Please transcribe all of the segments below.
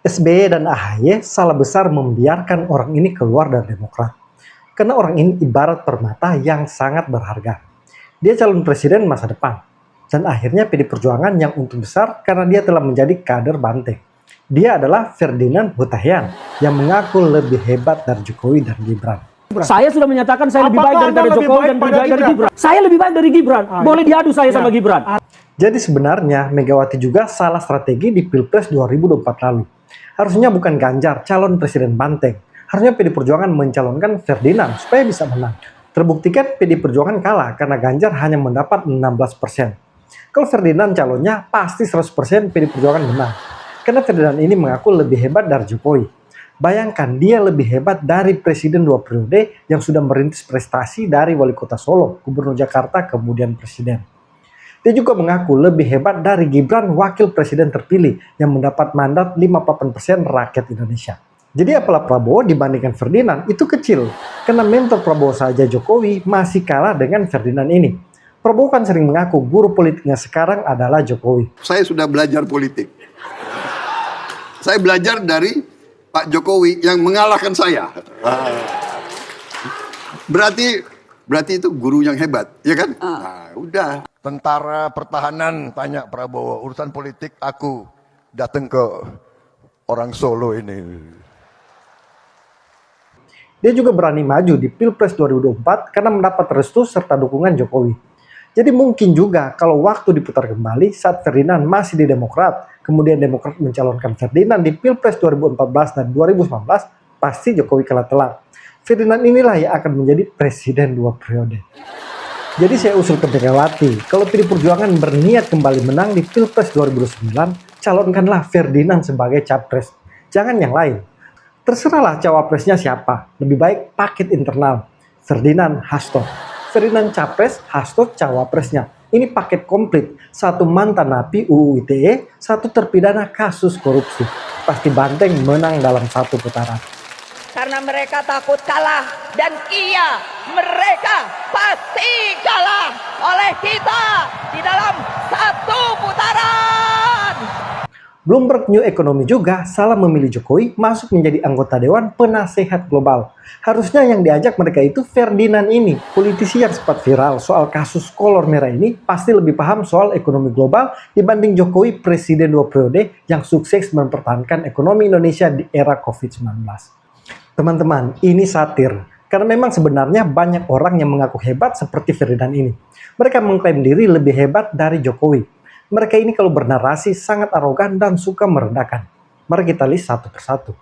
SBY dan AHY salah besar membiarkan orang ini keluar dari Demokrat. Karena orang ini ibarat permata yang sangat berharga. Dia calon presiden masa depan. Dan akhirnya PD Perjuangan yang untung besar karena dia telah menjadi kader banteng. Dia adalah Ferdinand Hutahian yang mengaku lebih hebat dari Jokowi dan Gibran. Saya sudah menyatakan saya lebih baik daripada Jokowi dan lebih baik dari Gibran. Saya lebih baik dari Gibran. Boleh diadu saya sama Gibran. Jadi sebenarnya Megawati juga salah strategi di Pilpres 2024 lalu. Harusnya bukan Ganjar calon presiden banteng. Harusnya PD Perjuangan mencalonkan Ferdinand supaya bisa menang. Terbuktikan PD Perjuangan kalah karena Ganjar hanya mendapat 16%. Kalau Ferdinand calonnya pasti 100% PD Perjuangan menang. Karena Ferdinand ini mengaku lebih hebat dari Jokowi. Bayangkan dia lebih hebat dari presiden 2 periode yang sudah merintis prestasi dari wali kota Solo, gubernur Jakarta, kemudian presiden. Dia juga mengaku lebih hebat dari Gibran wakil presiden terpilih yang mendapat mandat 58% rakyat Indonesia. Jadi apalah Prabowo dibandingkan Ferdinand itu kecil. Karena mentor Prabowo saja Jokowi masih kalah dengan Ferdinand ini. Prabowo kan sering mengaku guru politiknya sekarang adalah Jokowi. Saya sudah belajar politik. Saya belajar dari Pak Jokowi yang mengalahkan saya. Berarti itu guru yang hebat, ya kan? Nah, udah. Tentara pertahanan tanya Prabowo, urusan politik aku datang ke orang Solo ini. Dia juga berani maju di Pilpres 2024 karena mendapat restu serta dukungan Jokowi. Jadi mungkin juga kalau waktu diputar kembali saat Ferdinand masih di Demokrat, kemudian Demokrat mencalonkan Ferdinand di Pilpres 2014 dan 2019, pasti Jokowi kalah telak. Ferdinand inilah yang akan menjadi presiden 2 periode. Jadi saya usul ke Megawati, kalau PD Perjuangan berniat kembali menang di Pilpres 2009, calonkanlah Ferdinand sebagai capres. Jangan yang lain. Terserahlah cawapresnya siapa. Lebih baik paket internal. Ferdinand Hasto. Ferdinand capres, Hasto cawapresnya. Ini paket komplit. Satu mantan napi UU ITE, satu terpidana kasus korupsi. Pasti banteng menang dalam satu putaran. Karena mereka takut kalah dan iya, mereka pasti kalah oleh kita di dalam satu putaran. Bloomberg New Economy juga salah memilih Jokowi masuk menjadi anggota Dewan Penasehat Global. Harusnya yang diajak mereka itu Ferdinand ini. Politisi yang sempat viral soal kasus kolor merah ini pasti lebih paham soal ekonomi global dibanding Jokowi presiden 2 periode yang sukses mempertahankan ekonomi Indonesia di era COVID-19. Teman-teman, ini satir. Karena memang sebenarnya banyak orang yang mengaku hebat seperti Ferdinand ini. Mereka mengklaim diri lebih hebat dari Jokowi. Mereka ini kalau bernarasi sangat arogan dan suka merendahkan. Mari kita list satu persatu.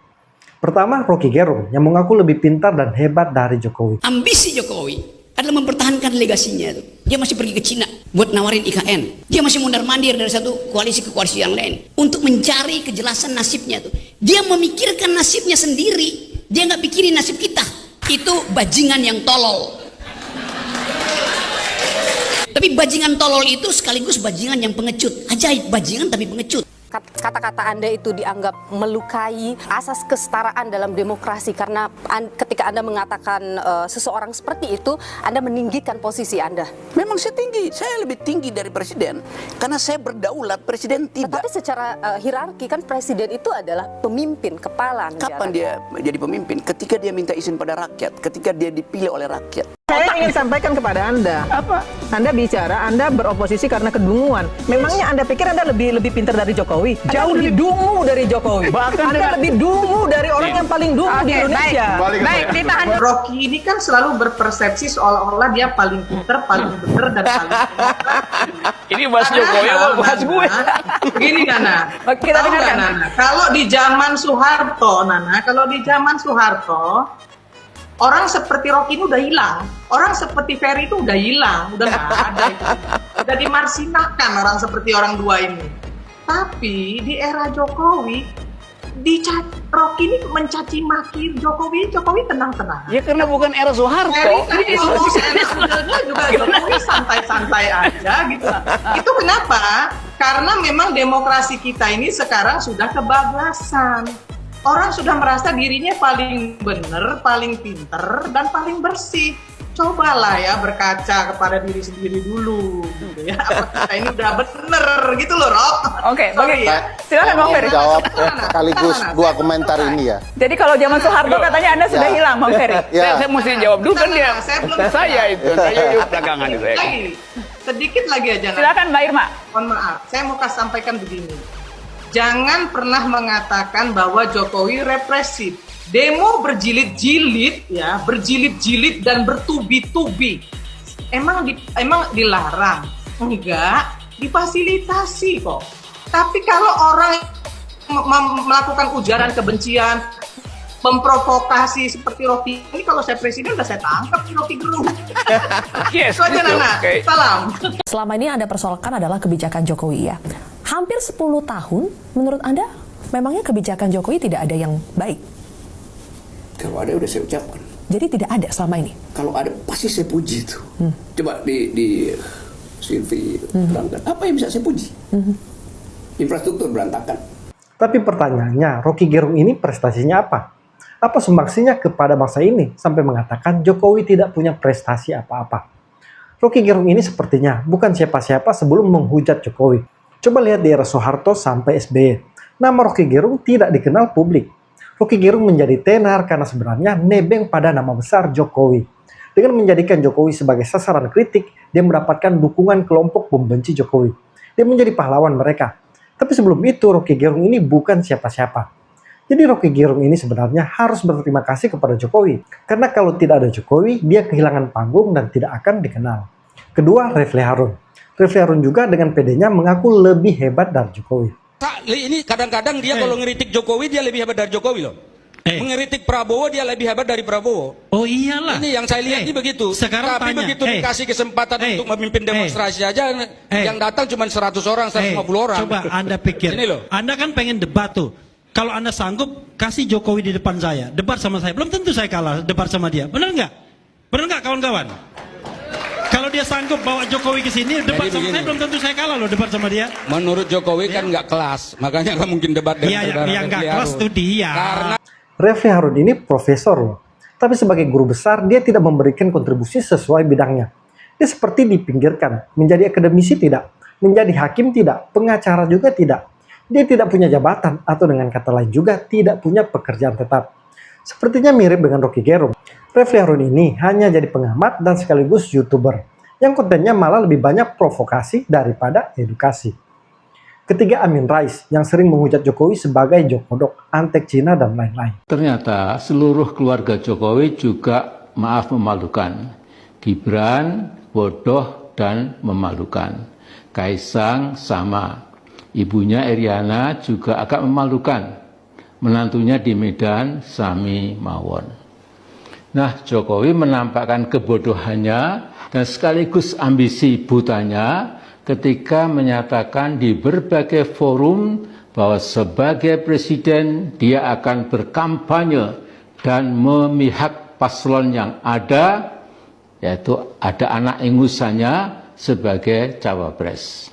Pertama, Rocky Gerung yang mengaku lebih pintar dan hebat dari Jokowi. Ambisi Jokowi adalah mempertahankan legasinya itu. Dia masih pergi ke Cina buat nawarin IKN. Dia masih mondar-mandir dari satu koalisi ke koalisi yang lain untuk mencari kejelasan nasibnya itu. Dia memikirkan nasibnya sendiri. Dia nggak pikirin nasib kita. Itu bajingan yang tolol. Tapi bajingan tolol itu sekaligus bajingan yang pengecut. Ajaib, bajingan tapi pengecut. Kata-kata Anda itu dianggap melukai asas kesetaraan dalam demokrasi karena ketika Anda mengatakan seseorang seperti itu, Anda meninggikan posisi Anda. Memang saya tinggi, saya lebih tinggi dari presiden karena saya berdaulat, presiden tidak. Tetapi secara hierarki kan presiden itu adalah pemimpin, kepala negara. Kapan dia jadi pemimpin? Ketika dia minta izin pada rakyat, ketika dia dipilih oleh rakyat. Saya ingin sampaikan kepada Anda, Anda bicara, Anda beroposisi karena kedunguan. Memangnya Anda pikir Anda lebih pintar dari Jokowi? Jauh lebih dungu dari Jokowi. Anda lebih dungu dari orang yang paling dungu di Indonesia. Baik, ditahan. Rocky ini kan selalu berpersepsi seolah-olah dia paling pintar, paling benar dan paling Ini bahas Jokowi apa bahas gue? Begini Nana, kita dengarkan. Nana, kalau di zaman Soeharto, orang seperti Rocky ini udah hilang. Orang seperti Ferry itu udah hilang. Udah nggak ada itu. Udah dimarsinahkan orang seperti orang dua ini. Tapi di era Jokowi, Rocky ini mencaci maki Jokowi tenang-tenang. Ya karena bukan era Soeharto. Ferry juga Jokowi santai-santai aja gitu. Itu kenapa? Karena memang demokrasi kita ini sekarang sudah kebablasan. Orang sudah merasa dirinya paling benar, paling pinter, dan paling bersih. cobalah ya berkaca kepada diri sendiri dulu gitu ya. Apa kita ini udah bener gitu loh, Rob. Oke, Sorry ya. silakan Bang Ferry. Jawab sekaligus dua komentar ini ya. Jadi kalau zaman Soeharto katanya Anda sudah hilang, Bang Ferry. Saya mesti jawab dulu kan dia. Saya belum Saya itu, saya yuk belakangan itu ya. Sedikit lagi aja. Silakan Mbak Irma. Mohon maaf, saya mau sampaikan begini. Jangan pernah mengatakan bahwa Jokowi represif. Demo berjilid-jilid ya, berjilid-jilid dan bertubi-tubi. Emang dilarang? Enggak, difasilitasi kok. Tapi kalau orang melakukan ujaran kebencian, memprovokasi seperti Rocky ini, kalau saya presiden udah saya tangkap di Rocky Gerung. Yes, Itu aja Nana. okay. Salam. Selama ini Anda persoalkan adalah kebijakan Jokowi ya. Hampir 10 tahun, menurut Anda, memangnya kebijakan Jokowi tidak ada yang baik? Kalau ada udah saya ucapkan. Jadi tidak ada selama ini? Kalau ada pasti saya puji itu. Coba di Silvi terangkan. Apa yang bisa saya puji? Infrastruktur berantakan. Tapi pertanyaannya, Rocky Gerung ini prestasinya apa? Apa sumbangsinya kepada bangsa ini sampai mengatakan Jokowi tidak punya prestasi apa-apa? Rocky Gerung ini sepertinya bukan siapa-siapa sebelum menghujat Jokowi. Coba lihat di era Soeharto sampai SBY. Nama Rocky Gerung tidak dikenal publik. Rocky Gerung menjadi tenar karena sebenarnya nebeng pada nama besar Jokowi. Dengan menjadikan Jokowi sebagai sasaran kritik, dia mendapatkan dukungan kelompok pembenci Jokowi. Dia menjadi pahlawan mereka. Tapi sebelum itu, Rocky Gerung ini bukan siapa-siapa. Jadi Rocky Gerung ini sebenarnya harus berterima kasih kepada Jokowi. Karena kalau tidak ada Jokowi, dia kehilangan panggung dan tidak akan dikenal. Kedua, Refli Harun. Refli Harun juga dengan pedenya mengaku lebih hebat dari Jokowi. Ini kadang-kadang dia kalau ngeritik Jokowi dia lebih hebat dari Jokowi loh. Mengeritik Prabowo dia lebih hebat dari Prabowo. Oh iyalah. Ini yang saya lihat ini begitu. Sekarang tapi tanya, begitu dikasih kesempatan untuk memimpin demonstrasi aja yang datang cuma 100 orang, 150 orang. Coba Anda pikir. Ini loh. Anda kan pengen debat tuh. Kalau Anda sanggup kasih Jokowi di depan saya, debat sama saya. Belum tentu saya kalah debat sama dia. Benar nggak? Benar nggak kawan-kawan? Kalau dia sanggup bawa Jokowi ke sini, debat sama saya, belum tentu saya kalah loh debat sama dia. Menurut Jokowi kan nggak kelas, makanya nggak mungkin debat dengan saudara yang nggak kelas tuh dia. Karena Refli Harun ini profesor loh. Tapi sebagai guru besar, dia tidak memberikan kontribusi sesuai bidangnya. Dia seperti dipinggirkan, menjadi akademisi tidak, menjadi hakim tidak, pengacara juga tidak. Dia tidak punya jabatan, atau dengan kata lain juga tidak punya pekerjaan tetap. Sepertinya mirip dengan Rocky Gerung. Refli Harun ini hanya jadi pengamat dan sekaligus YouTuber, yang kontennya malah lebih banyak provokasi daripada edukasi. Ketiga, Amin Rais yang sering menghujat Jokowi sebagai Jokodok, antek Cina dan lain-lain. Ternyata seluruh keluarga Jokowi juga maaf memalukan. Gibran bodoh dan memalukan. Kaisang sama. Ibunya Iriana juga agak memalukan. Menantunya di Medan Sami Mawon. Nah, Jokowi menampakkan kebodohannya dan sekaligus ambisi butanya ketika menyatakan di berbagai forum bahwa sebagai presiden dia akan berkampanye dan memihak paslon yang ada, yaitu ada anak ingusannya sebagai cawapres.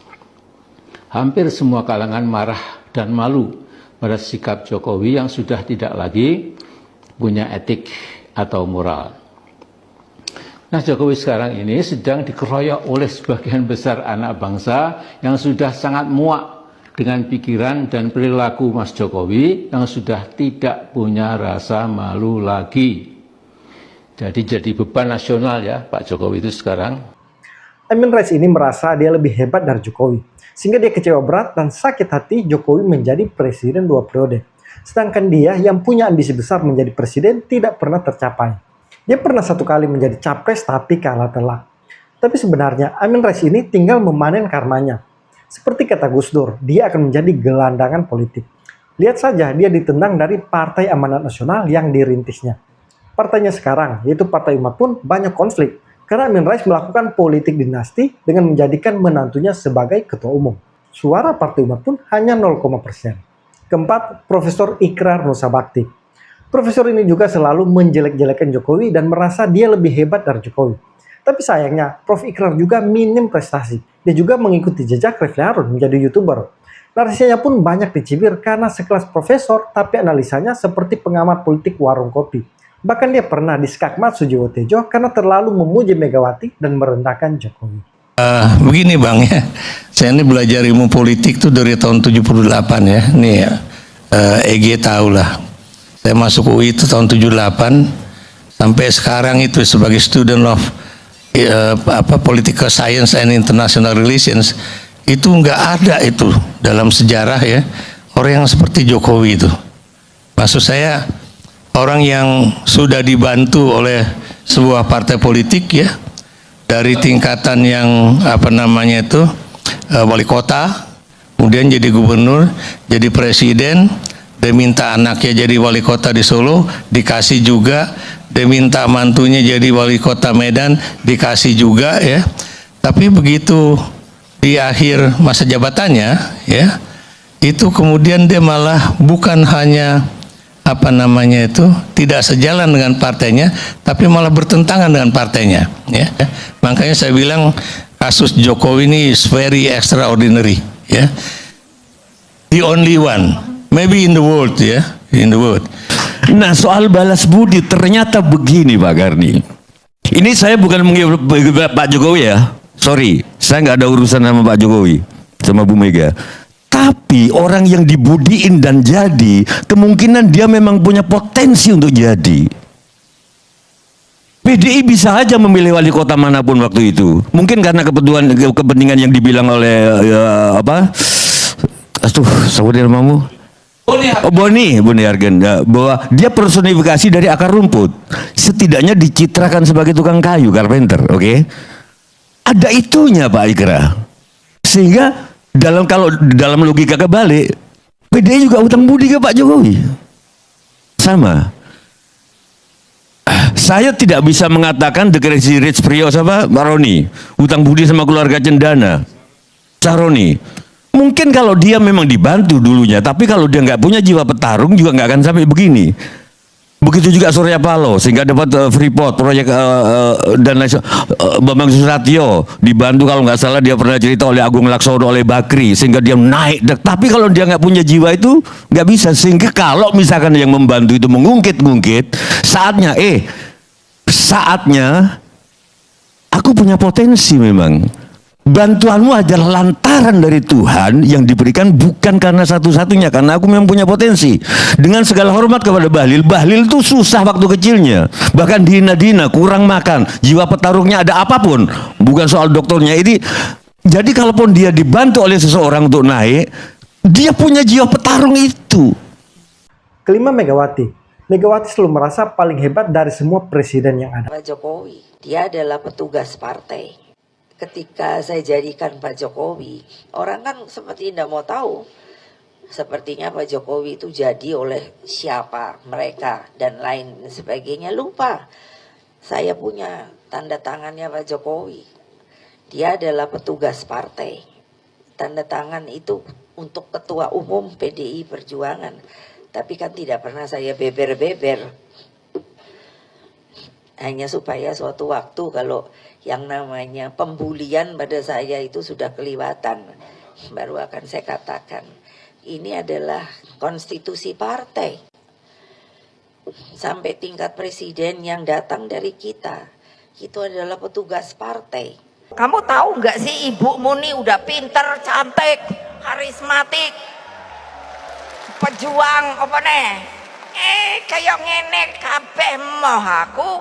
Hampir semua kalangan marah dan malu pada sikap Jokowi yang sudah tidak lagi punya etik atau moral. Nah, Jokowi sekarang ini sedang dikeroyok oleh sebagian besar anak bangsa yang sudah sangat muak dengan pikiran dan perilaku Mas Jokowi yang sudah tidak punya rasa malu lagi. Jadi beban nasional ya Pak Jokowi itu sekarang. Amin Rais ini merasa dia lebih hebat dari Jokowi, sehingga dia kecewa berat dan sakit hati Jokowi menjadi presiden 2 periode. Sedangkan dia yang punya ambisi besar menjadi presiden tidak pernah tercapai. Dia pernah 1 kali menjadi capres tapi kalah telak. Tapi sebenarnya Amin Rais ini tinggal memanen karmanya. Seperti kata Gus Dur, dia akan menjadi gelandangan politik. Lihat saja dia ditendang dari Partai Amanat Nasional yang dirintisnya. Partainya sekarang, yaitu Partai Umat pun banyak konflik. Karena Amin Rais melakukan politik dinasti dengan menjadikan menantunya sebagai ketua umum. Suara Partai Umat pun hanya 0,%. Keempat, Profesor Ikrar Nusa Bakti. Profesor ini juga selalu menjelek-jelekan Jokowi dan merasa dia lebih hebat dari Jokowi. Tapi sayangnya, Prof. Ikrar juga minim prestasi. Dia juga mengikuti jejak Refli Harun menjadi YouTuber. Narasinya pun banyak dicibir karena sekelas profesor, tapi analisanya seperti pengamat politik warung kopi. Bahkan dia pernah diskakmat Sujiwo Tejo karena terlalu memuji Megawati dan merendahkan Jokowi. Begini Bang ya, saya ini belajar ilmu politik tuh dari tahun 78 ya. Nih ya, EG tahu lah. Saya masuk UI itu tahun 78 sampai sekarang itu sebagai student of Political Science and International Relations, itu nggak ada itu dalam sejarah ya orang yang seperti Jokowi itu. Maksud saya orang yang sudah dibantu oleh sebuah partai politik ya, dari tingkatan yang wali kota, kemudian jadi gubernur, jadi presiden, dia minta anaknya jadi wali kota di Solo, dikasih juga, dia minta mantunya jadi wali kota Medan, dikasih juga ya. Tapi begitu di akhir masa jabatannya ya, itu kemudian dia malah bukan hanya tidak sejalan dengan partainya, tapi malah bertentangan dengan partainya ya. Makanya saya bilang kasus Jokowi ini is very extraordinary ya. The only one maybe in the world ya, in the world. Nah, soal balas budi ternyata begini Pak Garni. Ini saya bukan Pak Jokowi ya. Sorry, saya nggak ada urusan sama Pak Jokowi, sama Bu Mega. Tapi orang yang dibudiin dan jadi, kemungkinan dia memang punya potensi untuk jadi. PDI bisa aja memilih wali kota manapun waktu itu. Mungkin karena kepentingan yang dibilang oleh saudara namamu? Boni Argen, bahwa dia personifikasi dari akar rumput. Setidaknya dicitrakan sebagai tukang kayu, carpenter, oke? Ada itunya Pak Ikra. Sehingga kalau dalam logika kebalik, PDI juga utang budi ke Pak Jokowi. Sama. Saya tidak bisa mengatakan the crazy rich Priyo sama Pak Roni, utang budi sama keluarga Cendana, Caroni. Mungkin kalau dia memang dibantu dulunya, tapi kalau dia nggak punya jiwa petarung juga nggak akan sampai begini. Begitu juga Surya Paloh, sehingga dapat Freeport, proyek dan lain Bambang Susatyo dibantu, kalau nggak salah dia pernah cerita oleh Agung Laksono, oleh Bakri, sehingga dia naik. Tapi kalau dia nggak punya jiwa itu nggak bisa. Sehingga kalau misalkan yang membantu itu mengungkit-ungkit, saatnya aku punya potensi memang. Bantuanmu adalah lantaran dari Tuhan yang diberikan, bukan karena satu-satunya, karena aku memang punya potensi. Dengan segala hormat kepada Bahlil itu susah waktu kecilnya, bahkan dihina-dina, kurang makan, jiwa petarungnya ada apapun, bukan soal dokternya ini. Jadi kalaupun dia dibantu oleh seseorang untuk naik, dia punya jiwa petarung itu. Kelima, Megawati selalu merasa paling hebat dari semua presiden yang ada. Pak Jokowi, dia adalah petugas partai. Ketika saya jadikan Pak Jokowi, orang kan seperti tidak mau tahu. Sepertinya Pak Jokowi itu jadi oleh siapa, mereka, dan lain sebagainya. Lupa, saya punya tanda tangannya Pak Jokowi. Dia adalah petugas partai. Tanda tangan itu untuk Ketua Umum PDI Perjuangan. Tapi kan tidak pernah saya beber-beber. Hanya supaya suatu waktu kalau yang namanya pembulian pada saya itu sudah kelewatan, baru akan saya katakan ini adalah konstitusi partai. Sampai tingkat presiden yang datang dari kita itu adalah petugas partai. Kamu tahu nggak sih Ibu Muni udah pinter, cantik, karismatik, pejuang apa nih? Kayak ngene kabeh moh aku.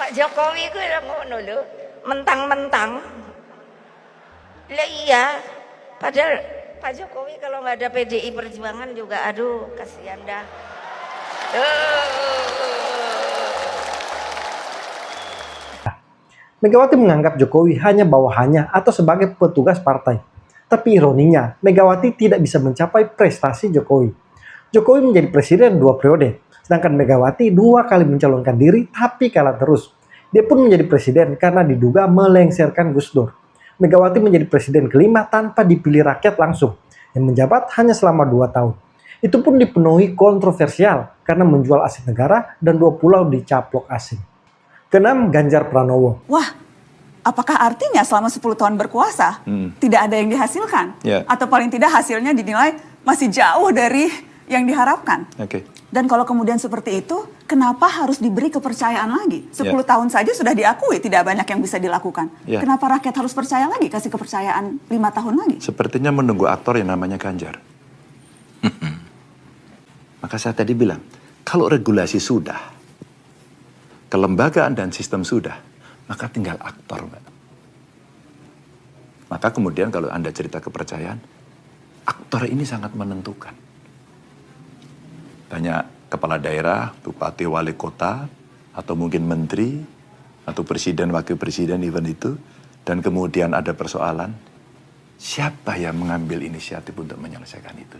Pak Jokowi ku udah ngono lho. Mentang-mentang lah iya, padahal Pak Jokowi kalau nggak ada PDI Perjuangan juga aduh kasihan dah. Megawati menganggap Jokowi hanya bawahannya atau sebagai petugas partai. Tapi ironinya, Megawati tidak bisa mencapai prestasi Jokowi. Jokowi menjadi presiden 2 periode, sedangkan Megawati 2 kali mencalonkan diri tapi kalah terus. Dia pun menjadi presiden karena diduga melengsarkan Gus Dur. Megawati menjadi presiden kelima tanpa dipilih rakyat langsung, yang menjabat hanya selama 2 tahun. Itu pun dipenuhi kontroversial karena menjual aset negara dan 2 pulau dicaplok asing. Keenam, Ganjar Pranowo. Wah, apakah artinya selama 10 tahun berkuasa tidak ada yang dihasilkan? Atau paling tidak hasilnya dinilai masih jauh dari yang diharapkan? Dan kalau kemudian seperti itu, kenapa harus diberi kepercayaan lagi? 10 tahun saja sudah diakui tidak banyak yang bisa dilakukan. Kenapa rakyat harus percaya lagi, kasih kepercayaan 5 tahun lagi? Sepertinya menunggu aktor yang namanya Ganjar. Maka saya tadi bilang, kalau regulasi sudah, kelembagaan dan sistem sudah, maka tinggal aktor, Mbak. Maka kemudian kalau Anda cerita kepercayaan, aktor ini sangat menentukan. Banyak kepala daerah, bupati, wali kota, atau mungkin menteri, atau presiden, wakil presiden, event itu, dan kemudian ada persoalan, siapa yang mengambil inisiatif untuk menyelesaikan itu?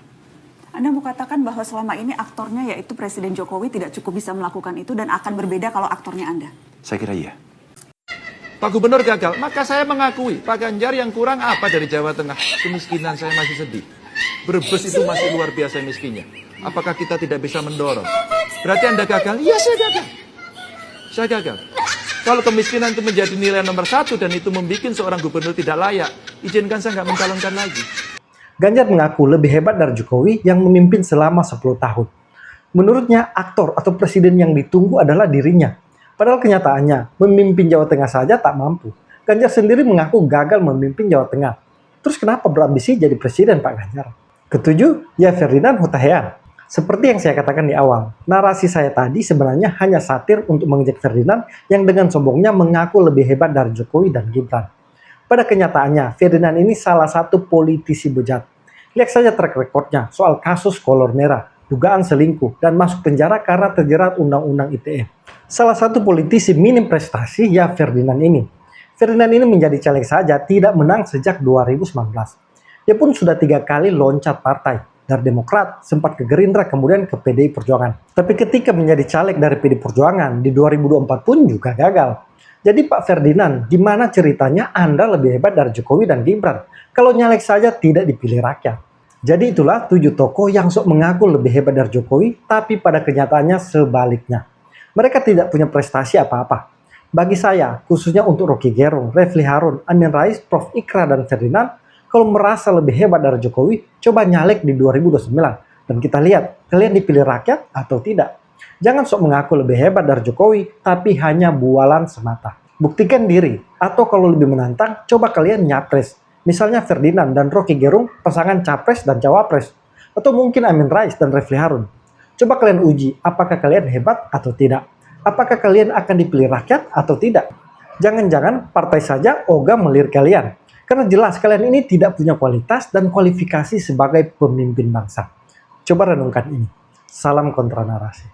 Anda mau katakan bahwa selama ini aktornya yaitu Presiden Jokowi tidak cukup bisa melakukan itu dan akan berbeda kalau aktornya Anda? Saya kira iya. Pak Gubernur gagal, maka saya mengakui Pak Ganjar yang kurang apa dari Jawa Tengah? Kemiskinan saya masih sedih. Brebes itu masih luar biasa miskinnya. Apakah kita tidak bisa mendorong? Berarti Anda gagal? Iya, saya gagal. Saya gagal. Kalau kemiskinan itu menjadi nilai nomor 1 dan itu membuat seorang gubernur tidak layak, izinkan saya nggak mencalonkan lagi. Ganjar mengaku lebih hebat dari Jokowi yang memimpin selama 10 tahun. Menurutnya, aktor atau presiden yang ditunggu adalah dirinya. Padahal kenyataannya, memimpin Jawa Tengah saja tak mampu. Ganjar sendiri mengaku gagal memimpin Jawa Tengah. Terus kenapa berambisi jadi presiden Pak Ganjar? Ketujuh, ya Ferdinand Huta Heian. Seperti yang saya katakan di awal, narasi saya tadi sebenarnya hanya satir untuk mengejek Ferdinand yang dengan sombongnya mengaku lebih hebat dari Jokowi dan Gibran. Pada kenyataannya, Ferdinand ini salah satu politisi bejat. Lihat saja track recordnya soal kasus kolor merah, dugaan selingkuh, dan masuk penjara karena terjerat Undang-Undang ITE. Salah satu politisi minim prestasi ya Ferdinand ini. Ferdinand ini menjadi caleg saja tidak menang sejak 2019. Dia pun sudah 3 kali loncat partai. Dari Demokrat, sempat ke Gerindra, kemudian ke PDI Perjuangan. Tapi ketika menjadi caleg dari PDI Perjuangan di 2024 pun juga gagal. Jadi Pak Ferdinand, gimana ceritanya Anda lebih hebat dari Jokowi dan Gibran? Kalau nyalek saja tidak dipilih rakyat. Jadi itulah 7 tokoh yang sok mengaku lebih hebat dari Jokowi, tapi pada kenyataannya sebaliknya. Mereka tidak punya prestasi apa-apa. Bagi saya, khususnya untuk Rocky Gerung, Refli Harun, Amin Rais, Prof. Ikra, dan Ferdinand, kalau merasa lebih hebat dari Jokowi, coba nyalek di 2029. Dan kita lihat, kalian dipilih rakyat atau tidak. Jangan sok mengaku lebih hebat dari Jokowi, tapi hanya bualan semata. Buktikan diri, atau kalau lebih menantang, coba kalian nyapres. Misalnya Ferdinand dan Rocky Gerung, pasangan capres dan cawapres. Atau mungkin Amin Rais dan Refli Harun. Coba kalian uji, apakah kalian hebat atau tidak. Apakah kalian akan dipilih rakyat atau tidak. Jangan-jangan partai saja ogah melirik kalian. Karena jelas kalian ini tidak punya kualitas dan kualifikasi sebagai pemimpin bangsa. Coba renungkan ini. Salam kontra narasi.